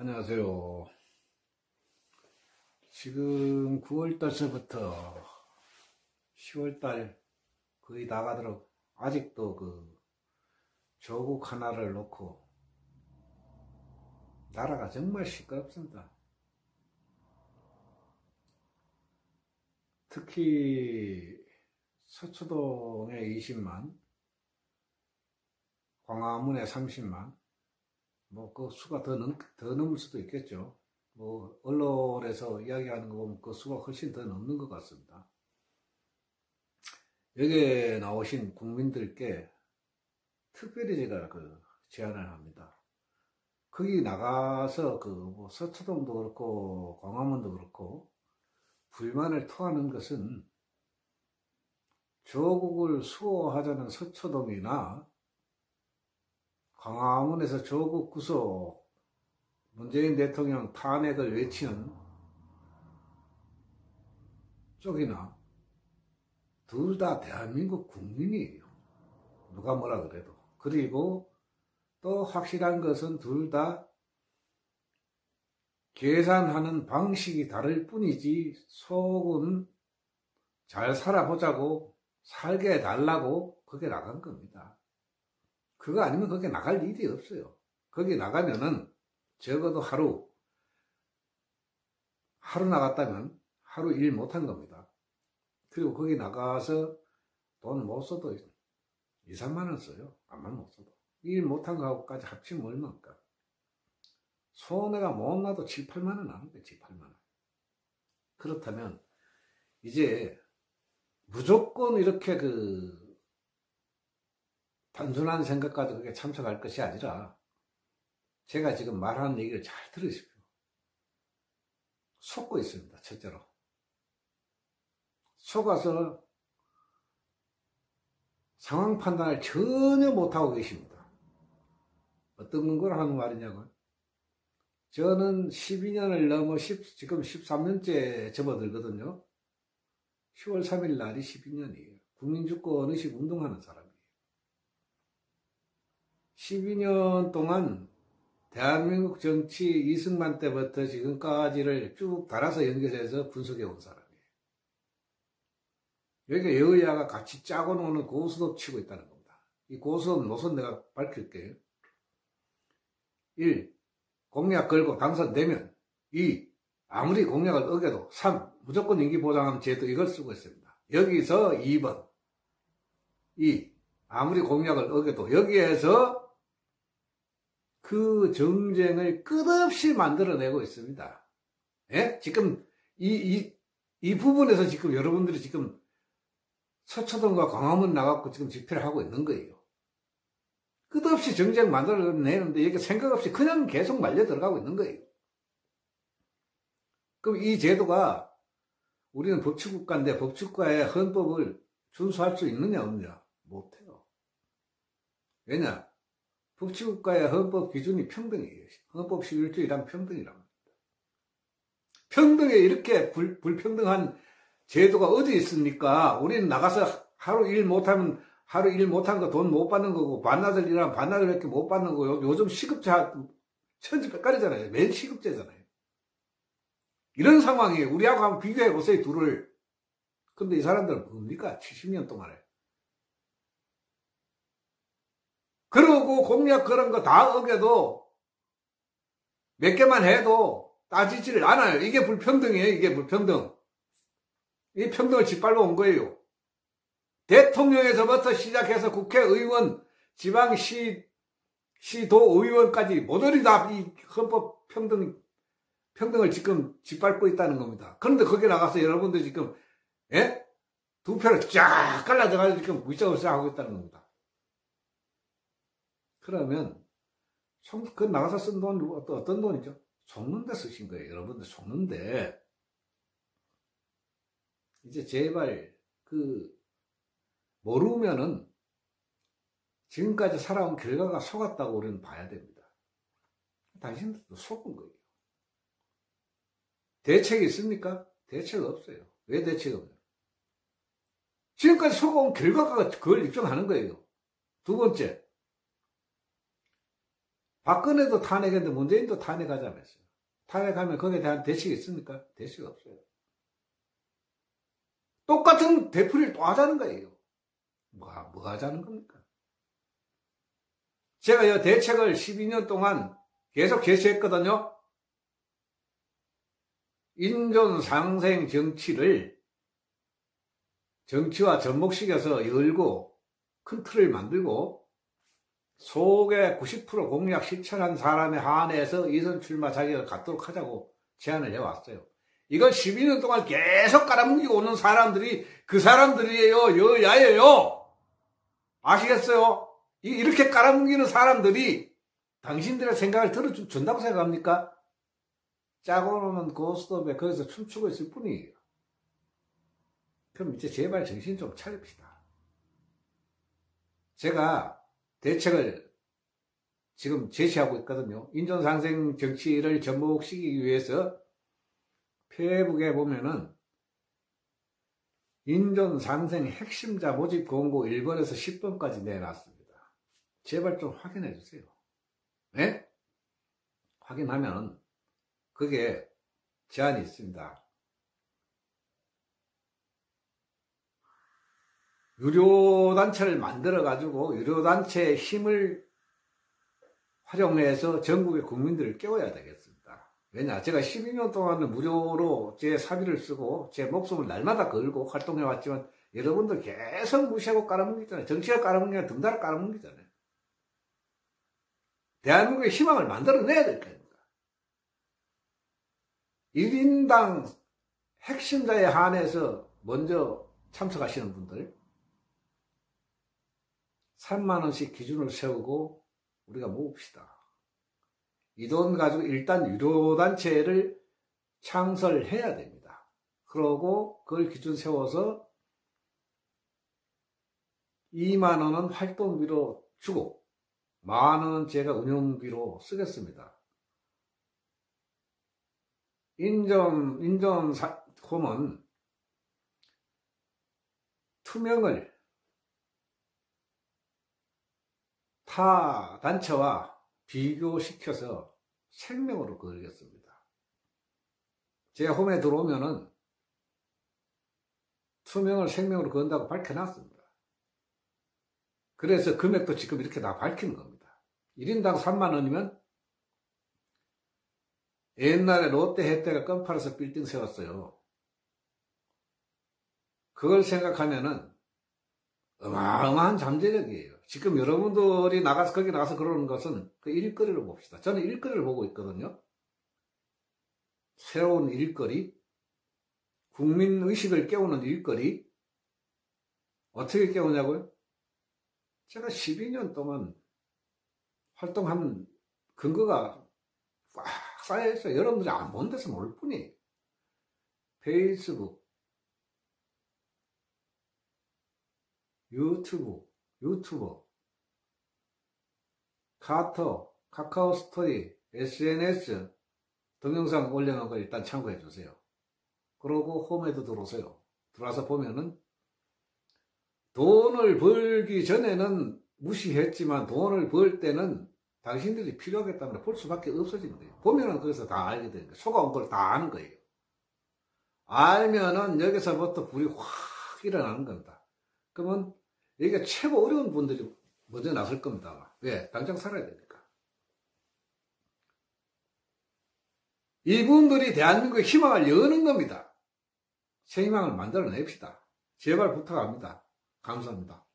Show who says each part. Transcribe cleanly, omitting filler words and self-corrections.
Speaker 1: 안녕하세요. 지금 9월달서부터 10월달 거의 다 가도록 아직도 조국 하나를 놓고 나라가 정말 시끄럽습니다. 특히 서초동에 20만, 광화문에 30만, 그 수가 더 넘을 수도 있겠죠. 언론에서 이야기하는 거 보면 그 수가 훨씬 더 넘는 것 같습니다. 여기에 나오신 국민들께 특별히 제가 제안을 합니다. 거기 나가서 서초동도 그렇고 광화문도 그렇고 불만을 토하는 것은 조국을 수호하자는 서초동이나 광화문에서 조국 구속, 문재인 대통령 탄핵을 외치는 쪽이나 둘 다 대한민국 국민이에요. 누가 뭐라 그래도. 그리고 또 확실한 것은 둘 다 계산하는 방식이 다를 뿐이지 속은 잘 살아보자고, 살게 해달라고 거기에 나간 겁니다. 그거 아니면 거기에 나갈 일이 없어요. 거기 나가면은 적어도 하루 나갔다면 하루 일 못한 겁니다. 그리고 거기 나가서 돈 못 써도 2, 3만 원 써요. 암만 못 써도. 일 못한 거하고까지 합치면 얼마일까? 손해가 못 나도 7, 8만 원 나는데 7, 8만 원. 그렇다면 이제 무조건 이렇게 단순한 생각 가지고 그게 참석할 것이 아니라 제가 지금 말하는 얘기를 잘 들으십시오. 속고 있습니다. 첫째로. 속아서 상황 판단을 전혀 못하고 계십니다. 어떤 근거로 하는 말이냐고요? 저는 12년을 넘어 지금 13년째 접어들거든요. 10월 3일 날이 12년이에요. 국민주권의식 운동하는 사람이에요. 12년 동안 대한민국 정치 이승만 때부터 지금까지를 쭉 달아서 연결해서 분석해 온 사람이에요. 여기 여야가 같이 짜고 노는 고스톱 치고 있다는 겁니다. 이 고스톱 노선 내가 밝힐게요. 1. 공약 걸고 당선되면 2. 아무리 공약을 어겨도 3. 무조건 임기 보장하는 제도 이걸 쓰고 있습니다. 여기서 2번 2. 아무리 공약을 어겨도 여기에서 그 정쟁을 끝없이 만들어내고 있습니다. 예? 지금 이 부분에서 지금 여러분들이 지금 서초동과 광화문 나가고 지금 집회를 하고 있는 거예요. 끝없이 정쟁 만들어내는데 여기 생각 없이 그냥 계속 말려 들어가고 있는 거예요. 그럼 이 제도가 우리는 법치국가인데 법치국가의 헌법을 준수할 수 있느냐 없느냐? 못해요. 왜냐? 법치국가의 헌법 기준이 평등이에요. 헌법 11조이란 평등이란 말입니다. 평등에 이렇게 불평등한 제도가 어디 있습니까? 우리는 나가서 하루 일 못하면 하루 일 못한 거 돈 못 받는 거고, 반나절 일하면 반나절밖에 못 받는 거고, 요즘 시급제 천지백갈이잖아요. 매일 시급제잖아요. 이런 상황이에요. 우리하고 한번 비교해 보세요, 둘을. 근데 이 사람들은 뭡니까? 70년 동안에. 그러고 공약 그런 거 다 어겨도 몇 개만 해도 따지지를 않아요. 이게 불평등이에요. 이게 불평등. 이 평등을 짓밟아 온 거예요. 대통령에서부터 시작해서 국회의원, 지방시, 시도의원까지 모조리 다 이 헌법 평등을 지금 짓밟고 있다는 겁니다. 그런데 거기 나가서 여러분들 지금, 예? 두 표를 쫙 갈라져가지고 지금 무시적으로 하고 있다는 겁니다. 그러면, 그 나가서 쓴 돈, 어떤 돈이죠? 속는데 쓰신 거예요. 여러분들 속는데. 이제 제발, 모르면은 지금까지 살아온 결과가 속았다고 우리는 봐야 됩니다. 당신들도 속은 거예요. 대책이 있습니까? 대책 없어요. 왜 대책이 없나요? 지금까지 속아온 결과가 그걸 입증하는 거예요. 두 번째, 박근혜도 탄핵했는데 문재인도 탄핵하자면서요. 탄핵하면 거기에 대한 대책이 있습니까? 대책이 없어요. 똑같은 되풀이를 또 하자는 거예요. 뭐 하자는 겁니까? 제가 이 대책을 12년 동안 계속 제시했거든요. 인존 상생 정치와 접목시켜서 열고 큰 틀을 만들고 속에 90% 공약 실천한 사람에 한해서 이선 출마 자격을 갖도록 하자고 제안을 해왔어요. 이걸 12년 동안 계속 깔아뭉기고 오는 사람들이 그 사람들이에요. 여야예요. 아시겠어요? 이렇게 깔아뭉기는 사람들이 당신들의 생각을 들어준다고 생각합니까? 짜고 노는 고스톱에 거기서 춤추고 있을 뿐이에요. 그럼 이제 제발 정신 좀 차립시다. 제가 대책을 지금 제시하고 있거든요. 인존상생 정치를 접목시키기 위해서 페이북에 보면은 인존상생 핵심자 모집 공고 1번에서 10번까지 내놨습니다. 제발 좀 확인해 주세요. 네? 확인하면 그게 제안이 있습니다. 유료단체를 만들어가지고 유료단체의 힘을 활용해서 전국의 국민들을 깨워야 되겠습니다. 왜냐? 제가 12년 동안은 무료로 제 사비를 쓰고 제 목숨을 날마다 걸고 활동해왔지만 여러분들 계속 무시하고 깔아뭉기잖아요. 정치가 깔아뭉기냐 등달을 깔아뭉기잖아요. 대한민국의 희망을 만들어내야 될 겁니다. 1인당 핵심자에 한해서 먼저 참석하시는 분들 3만원씩 기준을 세우고 우리가 모읍시다. 이 돈 가지고 일단 유료단체를 창설해야 됩니다. 그러고 그걸 기준 세워서 2만원은 활동비로 주고 10,000원은 제가 운영비로 쓰겠습니다. 인존홈은 투명을 타 단체와 비교시켜서 생명으로 걸겠습니다. 제 홈에 들어오면은 투명을 생명으로 건다고 밝혀놨습니다. 그래서 금액도 지금 이렇게 다 밝히는 겁니다. 1인당 3만원이면 옛날에 롯데 혜태가 껌 팔아서 빌딩 세웠어요. 그걸 생각하면은 어마어마한 잠재력이에요. 지금 여러분들이 거기 나가서 그러는 것은 그 일거리로 봅시다. 저는 일거리를 보고 있거든요. 새로운 일거리, 국민의식을 깨우는 일거리. 어떻게 깨우냐고요? 제가 12년 동안 활동한 근거가 꽉 쌓여있어요. 여러분들이 안 본 데서 모를 뿐이에요. 페이스북, 유튜버, 카카오 스토리, SNS 동영상 올려놓은 거 일단 참고해 주세요. 그러고 홈에도 들어오세요. 들어와서 보면은 돈을 벌기 전에는 무시했지만 돈을 벌 때는 당신들이 필요하기 때문에 볼 수밖에 없어지는 거예요. 보면은 거기서 다 알게 되는 거예요. 속아온 걸 다 아는 거예요. 알면은 여기서부터 불이 확 일어나는 겁니다. 그러면 여기가 최고 어려운 분들이 먼저 나설 겁니다. 왜? 당장 살아야 되니까. 이분들이 대한민국의 희망을 여는 겁니다. 새 희망을 만들어냅시다. 제발 부탁합니다. 감사합니다.